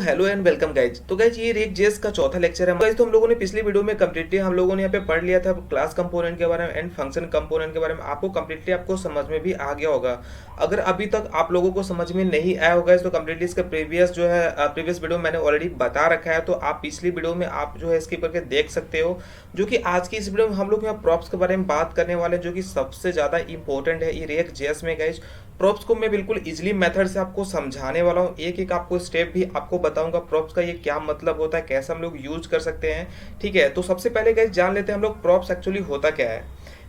Hello and welcome guys. तो guys ये react JS का चौथा लेक्चर है गाइज। तो हम लोगों ने पिछली वीडियो में कम्प्लीटली हम लोगों ने यहाँ पे पढ़ लिया था क्लास कंपोनेंट के बारे में एंड फंक्शन कंपोनेंट के बारे में। आपको कम्प्लीटली आपको समझ में भी आ गया होगा। अगर अभी तक आप लोगों को समझ में नहीं आया होगा तो कम्प्लीटली इसका प्रीवियस वीडियो मैंने ऑलरेडी बता रखा है। तो आप पिछली वीडियो में आप जो है स्किप करके देख सकते हो। जो कि आज की इस वीडियो में हम लोग यहाँ प्रॉप्स के बारे में बात करने वाले हैं, जो कि सबसे ज्यादा इंपॉर्टेंट है ये रिएक्ट जेएस में गाइज। प्रॉप्स को मैं बिल्कुल इजीली मेथड से आपको समझाने वाला हूँ, एक एक आपको स्टेप भी आपको बताऊंगा प्रॉप्स का ये क्या मतलब होता है, कैसे हम लोग यूज कर सकते हैं। ठीक है, तो सबसे पहले गाइस जान लेते हैं हम लोग प्रॉप्स एक्चुअली होता क्या है।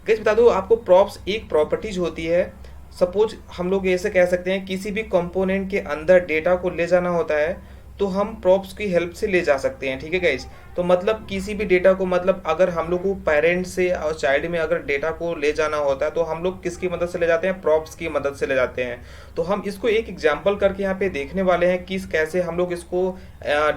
गाइस बता दो आपको, प्रॉप्स एक प्रॉपर्टीज होती है। सपोज हम लोग ऐसे कह सकते हैं किसी भी कंपोनेंट के अंदर डेटा को ले जाना होता है तो हम प्रॉप्स की हेल्प से ले जा सकते हैं। ठीक है गाइस, तो मतलब किसी भी डेटा को, मतलब अगर हम लोग को पेरेंट से और चाइल्ड में अगर डेटा को ले जाना होता है तो हम लोग किसकी मदद से ले जाते हैं, प्रॉप्स की मदद से ले जाते हैं। तो हम इसको एक एग्जांपल करके यहाँ पे देखने वाले हैं कि कैसे हम लोग इसको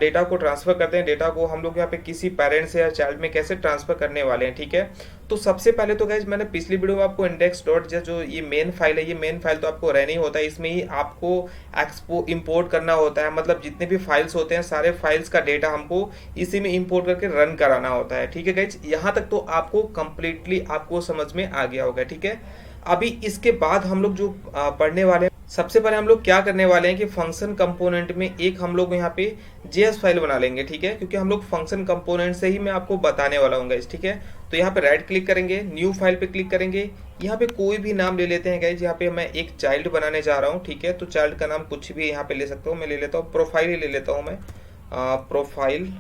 डेटा को ट्रांसफर करते हैं। डेटा को हम लोग यहाँ पे किसी पेरेंट से या चाइल्ड में कैसे ट्रांसफर करने वाले हैं। ठीक है, तो सबसे पहले तो गाइज मैंने पिछली वीडियो में आपको इंडेक्स डॉट जो ये मेन फाइल है, ये मेन फाइल तो आपको रहना ही होता है। इसमें ही आपको इंपोर्ट करना होता है, मतलब जितने भी फाइल्स होते हैं सारे फाइल्स का डेटा हमको इसी में इंपोर्ट करके रन कराना होता है। ठीक है गाइज, यहाँ तक तो आपको कंप्लीटली आपको समझ में आ गया होगा। ठीक है, अभी इसके बाद हम लोग जो पढ़ने वाले हैं, सबसे पहले हम लोग क्या करने वाले हैं कि फंक्शन कंपोनेंट में एक हम लोग यहाँ पे जेएस फाइल बना लेंगे। ठीक है, क्योंकि हम लोग फंक्शन कंपोनेंट से ही मैं आपको बताने वाला हूँ गाइज। ठीक है, तो यहाँ पे राइट क्लिक करेंगे, न्यू फाइल पे क्लिक करेंगे, यहाँ पे कोई भी नाम ले लेते हैं गाइज। यहाँ पे मैं एक चाइल्ड बनाने जा रहा हूँ। ठीक है, तो चाइल्ड का नाम कुछ भी यहाँ पे ले सकता हूँ, मैं ले लेता हूँ प्रोफाइल ही ले लेता हूँ मैं, प्रोफाइल।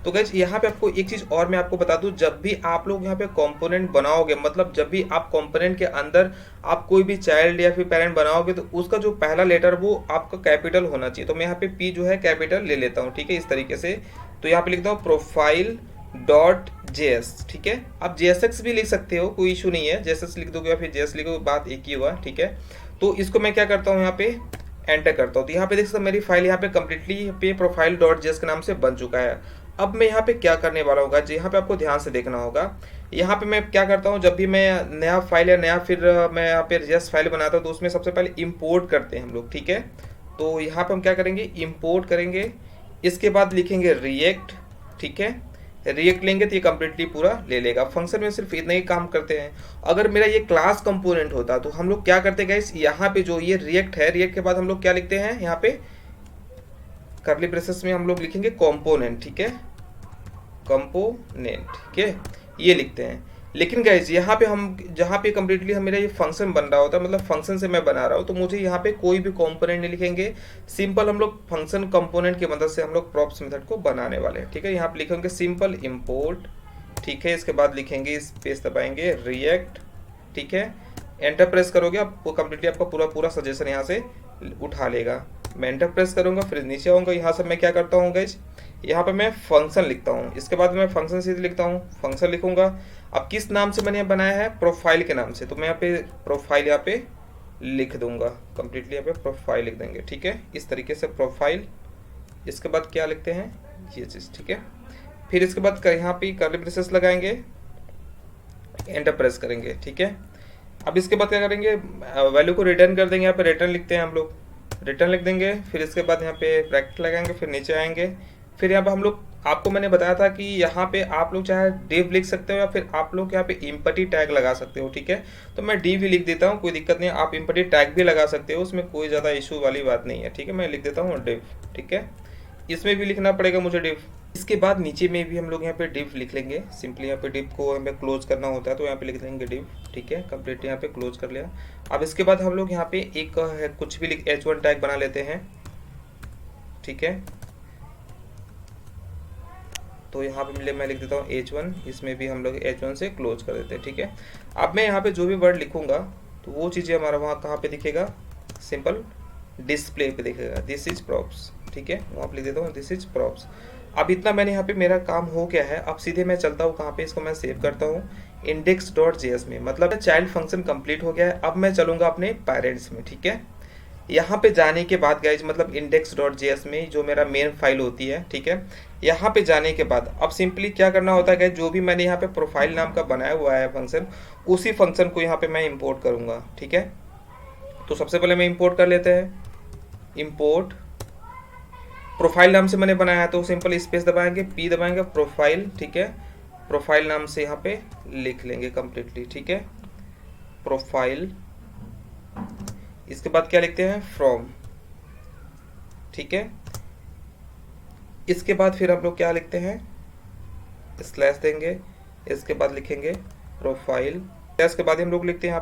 तो गाइज यहाँ पे आपको एक चीज और मैं आपको बता दूं, जब भी आप लोग यहाँ पे कंपोनेंट बनाओगे, मतलब जब भी आप कंपोनेंट के अंदर आप कोई भी चाइल्ड या फिर पेरेंट बनाओगे तो उसका जो पहला लेटर वो आपका कैपिटल होना चाहिए। तो मैं यहाँ पे पी जो है कैपिटल ले लेता हूँ। ठीक है, इस तरीके से। तो यहाँ पे लिखता हूँ प्रोफाइल डॉट जेएस। ठीक है, आप जेएसएक्स भी लिख सकते हो, कोई इशू नहीं है, जेएसएक्स लिख दोगे या फिर जेएस लिखोगे, बात एक ही हुआ। ठीक है, तो इसको मैं क्या करता हूँ, यहाँ पे एंटर करता हूँ। तो यहाँ पे देख सकते मेरी फाइल यहाँ पे कंप्लीटली पे प्रोफाइल डॉट जेएस के नाम से बन चुका है। अब मैं यहाँ पे क्या करने वाला होगा, यहाँ पे आपको ध्यान से देखना होगा। यहाँ पे मैं क्या करता हूँ, जब भी मैं नया फाइल या नया फिर मैं यहाँ पे जेएस फाइल बनाता हूँ तो उसमें सबसे पहले इंपोर्ट करते हैं हम लोग। ठीक है, तो यहाँ पे हम क्या करेंगे, इंपोर्ट करेंगे, इसके बाद लिखेंगे रिएक्ट। ठीक है, रिएक्ट लेंगे तो ये कंप्लीटली पूरा ले लेगा। फंक्शन में सिर्फ इतना ही काम करते हैं। अगर मेरा ये क्लास कंपोनेंट होता तो हम लोग क्या करते गाइस, यहाँ पे जो ये रिएक्ट है, रिएक्ट के बाद हम लोग क्या लिखते हैं, यहाँ पे कर्ली ब्रेसेस में हम लोग लिखेंगे कंपोनेंट। ठीक है, कंपोनेंट। ठीक है, ये लिखते हैं। लेकिन गाइज यहाँ पे हम जहाँ पे कंप्लीटली हम मेरा ये फंक्शन बन रहा होता है, मतलब फंक्शन से मैं बना रहा हूँ, तो मुझे यहाँ पे कोई भी कंपोनेंट नहीं लिखेंगे। सिंपल हम लोग फंक्शन कंपोनेंट की मदद से हम लोग प्रॉप्स मेथड को बनाने वाले हैं। ठीक है, यहाँ पे लिखेंगे सिंपल इंपोर्ट। ठीक है, इसके बाद लिखेंगे, स्पेस दबाएंगे, रिएक्ट। ठीक है, एंटर प्रेस करोगे आपको कंप्लीटली आपका पूरा पूरा सजेशन यहाँ से उठा लेगा। मैं एंटर प्रेस करूंगा, फिर नीचे आऊंगा, यहाँ से मैं क्या करता हूँ गाइज, यहाँ पे मैं फंक्शन लिखता हूँ। इसके बाद मैं फंक्शन सीधे लिखता हूँ, फंक्शन लिखूंगा। अब किस नाम से मैंने बनाया है, प्रोफाइल के नाम से, तो मैं यहाँ पे प्रोफाइल यहाँ पे लिख दूंगा, कंप्लीटली यहाँ पे प्रोफाइल लिख देंगे। ठीक है, इस तरीके से प्रोफाइल। इसके बाद क्या लिखते हैं, ये चीज़। ठीक है, फिर इसके बाद यहाँ पे कर्ली ब्रेसेस लगाएंगे, एंटर प्रेस करेंगे। ठीक है, अब इसके बाद क्या करेंगे, वैल्यू को रिटर्न कर देंगे। यहाँ पे रिटर्न लिखते हैं हम लोग, रिटर्न लिख देंगे। फिर इसके बाद यहाँ पे ब्रैकेट लगाएंगे, फिर नीचे आएंगे। फिर यहाँ पे हम लोग, आपको मैंने बताया था कि यहाँ पे आप लोग चाहे डिव लिख सकते हो या फिर आप लोग यहाँ पे इम्पटी टैग लगा सकते हो। ठीक है, तो मैं डिव ही लिख देता हूँ, कोई दिक्कत नहीं है। आप इम्पटी टैग भी लगा सकते हो, उसमें कोई ज़्यादा इशू वाली बात नहीं है। ठीक है, मैं लिख देता हूँ डिव। ठीक है, इसमें भी लिखना पड़ेगा मुझे डिव। इसके बाद नीचे में भी हम लोग यहाँ पे डिव लिख लेंगे। सिंपली यहाँ पे डिव को हमें क्लोज करना होता है तो यहाँ पे लिख देंगे डिव। ठीक है, कंप्लीट यहाँ पे क्लोज कर लिया। अब इसके बाद हम लोग यहाँ पे एक कुछ भी h1 टैग बना लेते हैं। ठीक है, तो यहाँ पे मैं लिख देता हूँ h1, इसमें भी हम लोग h1 से क्लोज कर देते हैं। ठीक है, अब मैं यहाँ पे जो भी वर्ड लिखूंगा तो वो चीज़ें हमारा वहाँ कहाँ पे दिखेगा, सिंपल डिस्प्ले पे दिखेगा, दिस इज प्रॉप्स। ठीक है, वहाँ पे लिख देता हूँ दिस इज प्रॉप्स। अब इतना मैंने यहाँ पे मेरा काम हो गया है। अब सीधे मैं चलता हूँ कहाँ पे, इसको मैं सेव करता हूँ इंडेक्स डॉट जेएस में, मतलब चाइल्ड फंक्शन कंप्लीट हो गया है। अब मैं चलूंगा अपने पेरेंट्स में। ठीक है, यहाँ पे जाने के बाद गाइज, मतलब इंडेक्स डॉट जेएस में जो मेरा मेन फाइल होती है। ठीक है, यहाँ पे जाने के बाद अब सिंपली क्या करना होता है गाइज, जो भी मैंने यहाँ पे प्रोफाइल नाम का बनाया हुआ है फंक्शन, उसी फंक्शन को यहाँ पे मैं इम्पोर्ट करूँगा। ठीक है, तो सबसे पहले मैं इम्पोर्ट कर लेते हैं, इम्पोर्ट प्रोफाइल नाम से मैंने बनाया है तो सिंपल स्पेस दबाएंगे, पी दबाएंगे, प्रोफाइल, ठीक है। प्रोफाइल नाम से यहाँ पे लिख लेंगे कंप्लीटली, ठीक है, प्रोफाइल। इसके बाद क्या लिखते हैं, फ्रॉम, ठीक है। इसके बाद फिर हम लोग क्या लिखते हैं, स्लैश देंगे, इसके बाद लिखेंगे प्रोफाइल, स्लैश के बाद हम लोग लिखते हैं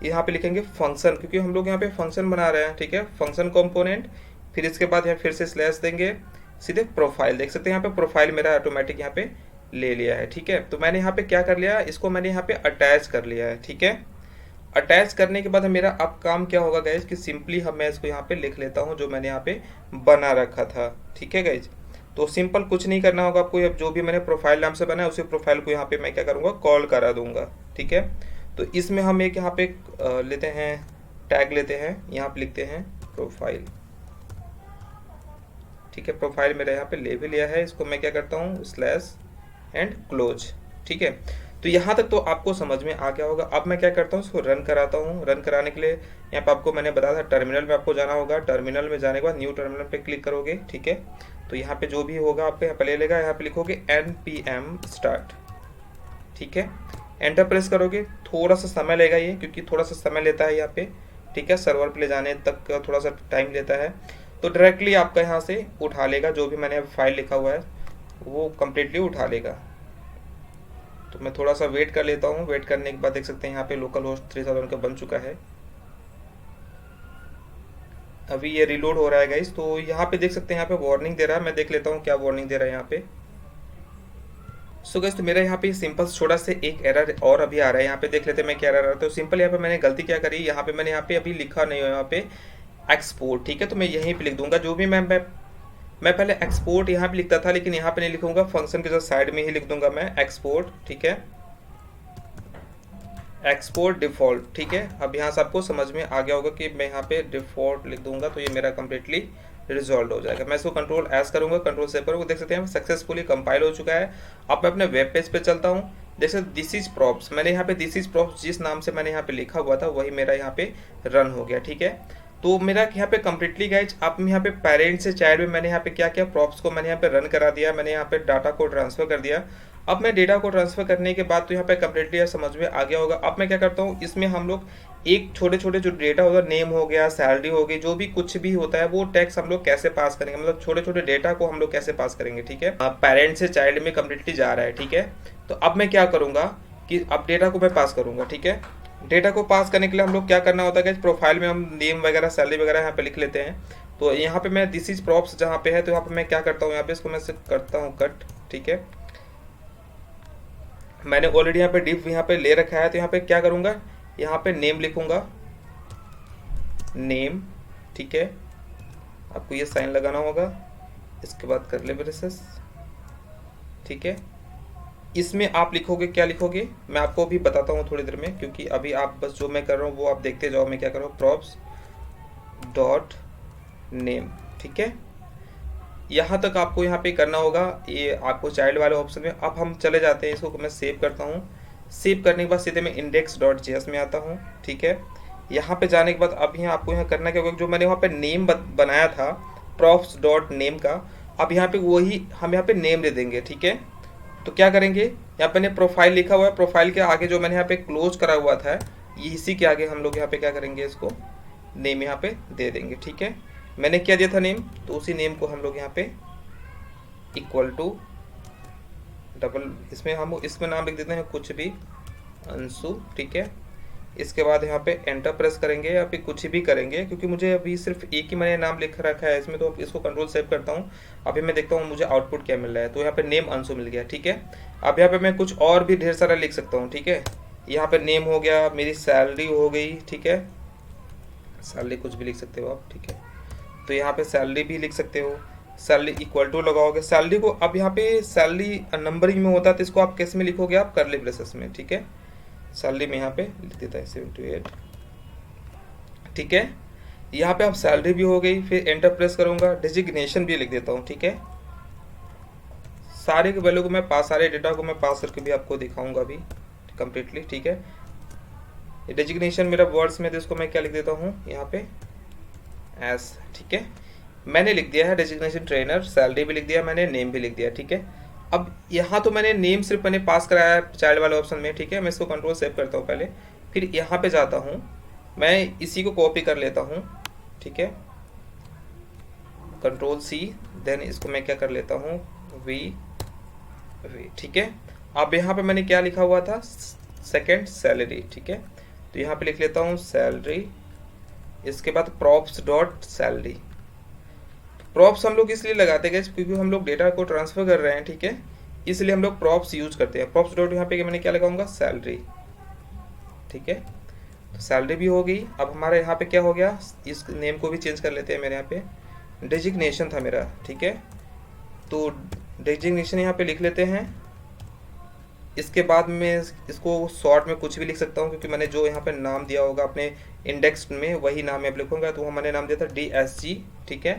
यहाँ पे लिखेंगे फंक्शन, क्योंकि हम लोग यहाँ पे फंक्शन बना रहे हैं, ठीक है, फंक्शन कंपोनेंट। फिर इसके बाद यहाँ फिर से स्लैश देंगे, सीधे प्रोफाइल, देख सकते हैं यहाँ पे प्रोफाइल मेरा ऑटोमेटिक यहाँ पे ले लिया है, ठीक है। तो मैंने यहाँ पे क्या कर लिया, इसको मैंने यहाँ पे अटैच कर लिया है, ठीक है। अटैच करने के बाद मेरा अब काम क्या होगा गाइज, कि सिंपली मैं इसको यहाँ पे लिख लेता हूँ जो मैंने यहाँ पे बना रखा था, ठीक है गाइज। तो सिंपल कुछ नहीं करना होगा आपको, जो भी मैंने प्रोफाइल नाम से बनाया उसी प्रोफाइल को यहाँ पे मैं क्या करूँगा, कॉल करा दूंगा, ठीक है। तो इसमें हम एक यहाँ पे लेते हैं टैग, लेते हैं यहाँ पे लिखते हैं प्रोफाइल, ठीक है। प्रोफाइल मेरा यहाँ पे ले भी लिया है, इसको मैं क्या करता हूँ, स्लैश एंड क्लोज, ठीक है। तो यहाँ तक तो आपको समझ में आ गया होगा। अब मैं क्या करता हूँ, इसको रन कराता हूँ। रन कराने के लिए यहाँ पे आपको मैंने बताया था टर्मिनल में आपको जाना होगा। टर्मिनल में जाने के बाद न्यू टर्मिनल पे क्लिक करोगे, ठीक है। तो यहाँ पे जो भी होगा आपको यहाँ पे ले लेगा, यहाँ पे लिखोगे npm start, ठीक है। एंटर प्रेस करोगे, थोड़ा सा समय लेगा ये, क्योंकि थोड़ा सा समय लेता है यहाँ पे, ठीक है, सर्वर पे ले जाने तक थोड़ा सा टाइम लेता है। तो डायरेक्टली आपका यहाँ से उठा लेगा, जो भी मैंने फाइल लिखा हुआ है वो कम्प्लीटली उठा लेगा। तो मैं थोड़ा सा वेट कर लेता हूँ। वेट करने के बाद देख सकते हैं यहाँ पे लोकल होस्ट 3000 का बन चुका है। अभी ये रिलोड हो रहा है गाइस। तो यहाँ पे देख सकते हैं, यहाँ पे वार्निंग दे रहा है, मैं देख लेता हूँ क्या वार्निंग दे रहा है यहाँ पे। सो गाइस, तो मेरा यहाँ पे सिंपल छोटा से एक एरर और अभी आ रहा है, यहाँ पे देख लेते हैं मैं क्या एरर आ रहा है। तो सिंपल यहाँ पे मैंने गलती क्या करी, यहाँ पे मैंने यहाँ पे अभी लिखा नहीं है यहाँ पे एक्सपोर्ट, ठीक है। तो मैं यहीं पे लिख दूंगा जो भी मैं पहले एक्सपोर्ट यहाँ पे लिखता था, लेकिन यहाँ पे नहीं लिखूंगा, फंक्शन के जो साइड में ही लिख दूंगा मैं एक्सपोर्ट, ठीक है, एक्सपोर्ट डिफॉल्ट, ठीक है। अब यहाँ से आपको समझ में आ गया होगा कि मैं यहाँ पे डिफॉल्ट लिख दूंगा तो ये मेरा कंप्लीटली रिजॉल्व हो जाएगा। मैं इसको कंट्रोल एस करूंगा, कंट्रोल सेव करूंगा, देख सकते हैं सक्सेसफुली कंपाइल हो चुका है। अब मैं अपने वेब पेज पे चलता हूँ। जैसे दिस इज प्रॉप्स, मैंने यहाँ पे दिस इज प्रॉप्स जिस नाम से मैंने यहाँ पे लिखा हुआ था वही मेरा यहाँ पे रन हो गया, ठीक है। तो मेरा यहाँ पे कंप्लीटली गाइज, अब यहाँ पे पेरेंट से चाइल्ड में मैंने यहाँ पे क्या किया, प्रॉप्स को मैंने यहाँ पे रन करा दिया, मैंने यहाँ पे डाटा को ट्रांसफर कर दिया। अब मैं डेटा को ट्रांसफर करने के बाद तो यहाँ पे कंप्लीटली समझ में आ गया होगा। अब मैं क्या करता हूँ, इसमें हम लोग एक छोटे छोटे जो डेटा होगा, नेम हो गया, सैलरी हो गई, जो भी कुछ भी होता है वो टैक्स हम लोग कैसे पास करेंगे, मतलब छोटे छोटे डेटा को हम लोग कैसे पास करेंगे, ठीक है। पेरेंट से चाइल्ड में कंप्लीटली जा रहा है, ठीक है। तो अब मैं क्या करूँगा कि अब डेटा को मैं पास करूँगा, ठीक है। डेटा को पास करने के लिए हम लोग क्या करना होता है, प्रोफाइल में हम नेम वगैरह, सैलरी वगैरह यहाँ पे लिख लेते हैं। तो यहाँ पे मैं दिस इज प्रॉप्स जहाँ पे है, तो यहाँ पे मैं क्या करता हूँ, यहाँ पे इसको मैं करता हूँ कट, ठीक है। मैंने ऑलरेडी यहाँ पे डिव यहाँ पे ले रखा है, तो यहाँ पे क्या करूँगा, यहाँ पे नेम लिखूंगा, नेम, ठीक है। आपको ये साइन लगाना होगा, इसके बाद कर ले ब्रेसेस, ठीक है। इसमें आप लिखोगे, क्या लिखोगे मैं आपको भी बताता हूँ थोड़ी देर में, क्योंकि अभी आप बस जो मैं कर रहा हूँ वो आप देखते जाओ मैं क्या कर रहा हूँ, प्रॉप्स डॉट नेम, ठीक है। यहाँ तक आपको यहाँ पे करना होगा, ये आपको चाइल्ड वाले ऑप्शन में। अब हम चले जाते हैं, इसको मैं सेव करता हूँ। सेव करने के बाद सीधे मैं index.js में आता हूँ, ठीक है। यहाँ पे जाने के बाद अब यहाँ आपको यहाँ करना क्या होगा, जो मैंने वहाँ पे नेम बनाया था props डॉट नेम का, अब यहाँ पे वही हम यहाँ पे नेम दे देंगे, ठीक है। तो क्या करेंगे, यहाँ पे मैंने प्रोफाइल लिखा हुआ है, प्रोफाइल के आगे जो मैंने यहाँ पे क्लोज करा हुआ था, इसी के आगे हम लोग यहाँ पे क्या करेंगे, इसको नेम यहाँ पे दे देंगे, ठीक है। मैंने क्या दिया था नेम, तो उसी नेम को हम लोग यहाँ पे इक्वल टू डबल, इसमें नाम लिख देते हैं कुछ भी, अंशु, ठीक है। इसके बाद यहाँ पे एंटर प्रेस करेंगे या फिर कुछ भी करेंगे, क्योंकि मुझे अभी सिर्फ एक ही मैंने नाम लिख रखा है इसमें, तो इसको कंट्रोल सेव करता हूँ। अभी मैं देखता हूँ मुझे आउटपुट क्या मिल रहा है। तो यहाँ पे नेम अंशु मिल गया, ठीक है। अब यहाँ पे मैं कुछ और भी ढेर सारा लिख सकता हूँ, ठीक है। यहाँ पे नेम हो गया, मेरी सैलरी हो गई, ठीक है, सैलरी कुछ भी लिख सकते हो आप, ठीक है। तो यहाँ पे सैलरी भी लिख सकते हो, सैलरी इक्वल टू लगाओगे सैलरी को। अब यहाँ पे सैलरी नंबरिंग में होता है, तो इसको आप किस में लिखोगे, आप करली ब्रेसेस में, ठीक है। सैलरी में यहाँ पे लिख देता है 78, ठीक है। यहाँ पे आप सैलरी भी हो गई, फिर एंटर प्रेस करूंगा, डिजिग्नेशन भी लिख देता हूँ, ठीक है। सारे के वैल्यू को मैं सारे डेटा को मैं पास करके भी आपको दिखाऊंगा अभी कंप्लीटली, ठीक है। डिजिग्नेशन मेरा वर्ड्स में, तो इसको मैं क्या लिख देता हूँ यहाँ पे एस, ठीक है। मैंने लिख दिया है डेजिग्नेशन ट्रेनर, सैलरी भी लिख दिया मैंने, नेम भी लिख दिया, ठीक है। अब यहाँ तो मैंने नेम सिर्फ मैंने पास कराया है चाइल्ड वाले ऑप्शन में, ठीक है। मैं इसको कंट्रोल सेव करता हूँ पहले, फिर यहाँ पे जाता हूँ, मैं इसी को कॉपी कर लेता हूँ, ठीक है, कंट्रोल सी, देन इसको मैं क्या कर लेता हूँ, वी वी, ठीक है। अब यहाँ पे मैंने क्या लिखा हुआ था, सेकंड सैलरी, ठीक है, तो यहाँ पे लिख लेता हूँ सैलरी, इसके बाद प्रॉप्स डॉट सैलरी। प्रॉप्स हम लोग इसलिए लगाते हैं क्योंकि हम लोग डेटा को ट्रांसफर कर रहे हैं, ठीक है, इसलिए हम लोग प्रॉप्स यूज करते हैं। प्रॉप्स डॉट यहाँ पे मैंने क्या लगाऊंगा, सैलरी, ठीक है। तो सैलरी भी हो गई। अब हमारे यहाँ पे क्या हो गया, इस नेम को भी चेंज कर लेते हैं। मेरे यहाँ पे डेजिग्नेशन था मेरा, ठीक है, तो डेजिग्नेशन यहाँ पे लिख लेते हैं। इसके बाद में इसको शॉर्ट में कुछ भी लिख सकता हूँ क्योंकि मैंने जो यहाँ पे नाम दिया होगा अपने इंडेक्स में वही नाम मैं लिखूंगा, तो मैंने नाम दिया था DSG, ठीक है।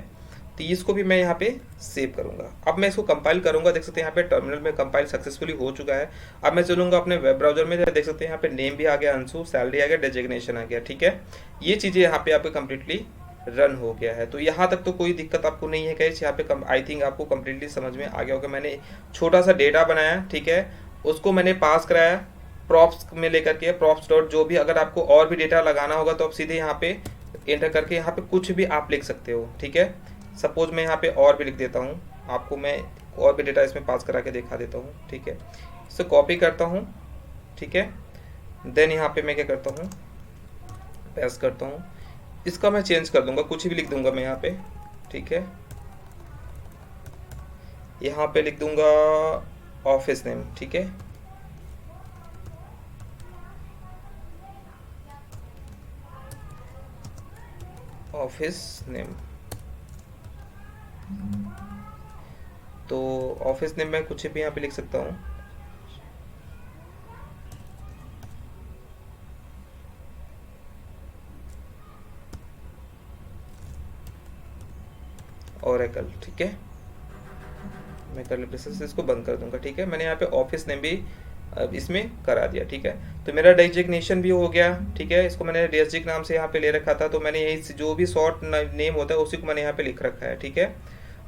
तो इसको भी मैं यहाँ पे सेव करूंगा। अब मैं इसको कंपाइल करूंगा, देख सकते हैं यहाँ पे टर्मिनल में कंपाइल सक्सेसफुली हो चुका है। अब मैं चलूंगा अपने वेब ब्राउजर में, देख सकते हैं यहाँ पे नेम भी आ गया अंशु, सैलरी आ गया, डेजिग्नेशन आ गया, ठीक है। ये चीज़ें यहाँ पे आपके कम्प्लीटली रन हो गया है। तो यहाँ तक तो कोई दिक्कत आपको नहीं है गाइस, यहाँ पे आई थिंक आपको कम्प्लीटली समझ में आ गया होगा। मैंने छोटा सा डेटा बनाया, ठीक है, उसको मैंने पास कराया प्रॉप्स में लेकर के, प्रॉप्स डॉट जो भी, अगर आपको और भी डेटा लगाना होगा तो आप सीधे यहाँ पे एंटर करके यहाँ पे कुछ भी आप लिख सकते हो, ठीक है। सपोज मैं यहाँ पे और भी लिख देता हूँ, आपको मैं और भी डेटा इसमें पास करा के दिखा देता हूँ, ठीक है। इसे कॉपी करता हूँ, ठीक है, देन यहाँ पे मैं क्या करता हूँ, पेस्ट करता हूँ। इसका मैं चेंज कर दूंगा, कुछ भी लिख दूंगा मैं यहाँ पे, ठीक है। यहाँ पे लिख दूंगा ऑफिस नेम, ठीक है, ऑफिस नेम। तो ऑफिस नेम मैं कुछ भी यहाँ पे लिख सकता हूँ, ओरेकल, ठीक है। मैं कर्ली ब्रेसेस से इसको बंद कर दूंगा, ठीक है। मैंने यहाँ पे ऑफिस नेम भी इसमें करा दिया, ठीक है। तो मेरा डेजिग्नेशन भी हो गया, ठीक है। इसको मैंने डेजिग नाम से यहाँ पे ले रखा था, तो मैंने यही जो भी शॉर्ट नेम होता है उसी को मैंने यहाँ पे लिख रखा है, ठीक है।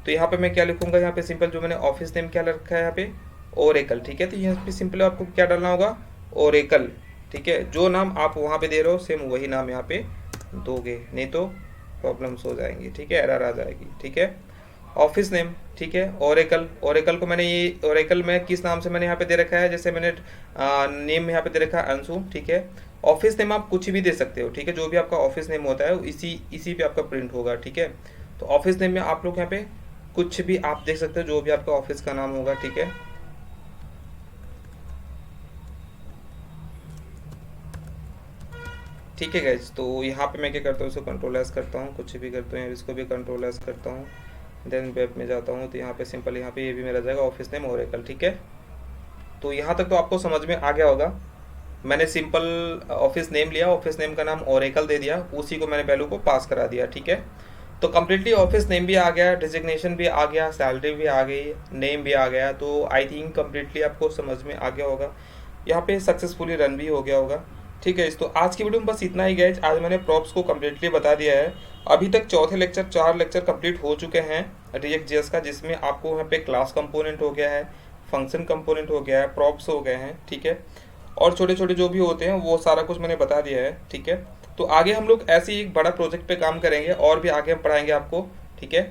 तो यहाँ पे मैं क्या लिखूंगा, यहाँ पे सिंपल जो मैंने ऑफिस नेम क्या रखा है यहाँ पे, ओरेकल, ठीक है। तो यहाँ पे सिंपल आपको क्या डालना होगा, ओरेकल, ठीक है। जो नाम आप वहाँ पे दे रहे हो सेम वही नाम यहाँ पे दोगे, नहीं तो प्रॉब्लम्स हो जाएंगी, ठीक है, एरर आ जाएगी, ठीक है। ऑफिस नेम, ठीक है, ओरेकल, ओरेकल को मैंने ये ओरेकल में किस नाम से मैंने यहाँ पे दे रखा है, जैसे मैंने नेम यहाँ पे दे रखा है अंशु, ठीक है। ऑफिस नेम आप कुछ भी दे सकते हो, ठीक है, जो भी आपका ऑफिस नेम होता है इसी पे आपका प्रिंट होगा, ठीक है। तो ऑफिस नेम में आप लोग यहाँ पे कुछ भी आप देख सकते हो, जो भी आपका ऑफिस का नाम होगा, ठीक है। ठीक है गाइज, तो यहाँ पे मैं क्या करता हूँ, इसको कंट्रोल एस करता हूँ, कुछ भी करता हूँ, इसको भी कंट्रोल एस करता हूँ, देन वेब में जाता हूँ, तो यहाँ पे सिंपल यहाँ पे ये भी मेरा जाएगा ऑफिस नेम ओरेकल, ठीक है। तो यहाँ तक तो आपको समझ में आ गया होगा। मैंने सिंपल ऑफिस नेम लिया, ऑफिस नेम का नाम ओरेकल दे दिया, उसी को मैंने वैल्यू को पास करा दिया, ठीक है। तो कम्प्लीटली ऑफिस नेम भी आ गया, डिजिग्नेशन भी आ गया, सैलरी भी आ गई, नेम भी आ गया। तो आई थिंक कम्प्लीटली आपको समझ में आ गया होगा, यहाँ पे सक्सेसफुली रन भी हो गया होगा, ठीक है। तो आज की वीडियो में बस इतना ही गाइज। आज मैंने प्रॉप्स को कम्प्लीटली बता दिया है। अभी तक चौथे लेक्चर 4 लेक्चर कंप्लीट हो चुके हैं React.js का, जिसमें आपको यहाँ पे क्लास कंपोनेंट हो गया है, फंक्शन कंपोनेंट हो गया है, प्रॉप्स हो गए हैं, ठीक है, और छोटे छोटे जो भी होते हैं वो सारा कुछ मैंने बता दिया है, ठीक है। तो आगे हम लोग ऐसे ही एक बड़ा प्रोजेक्ट पे काम करेंगे और भी आगे हम पढ़ाएंगे आपको, ठीक है।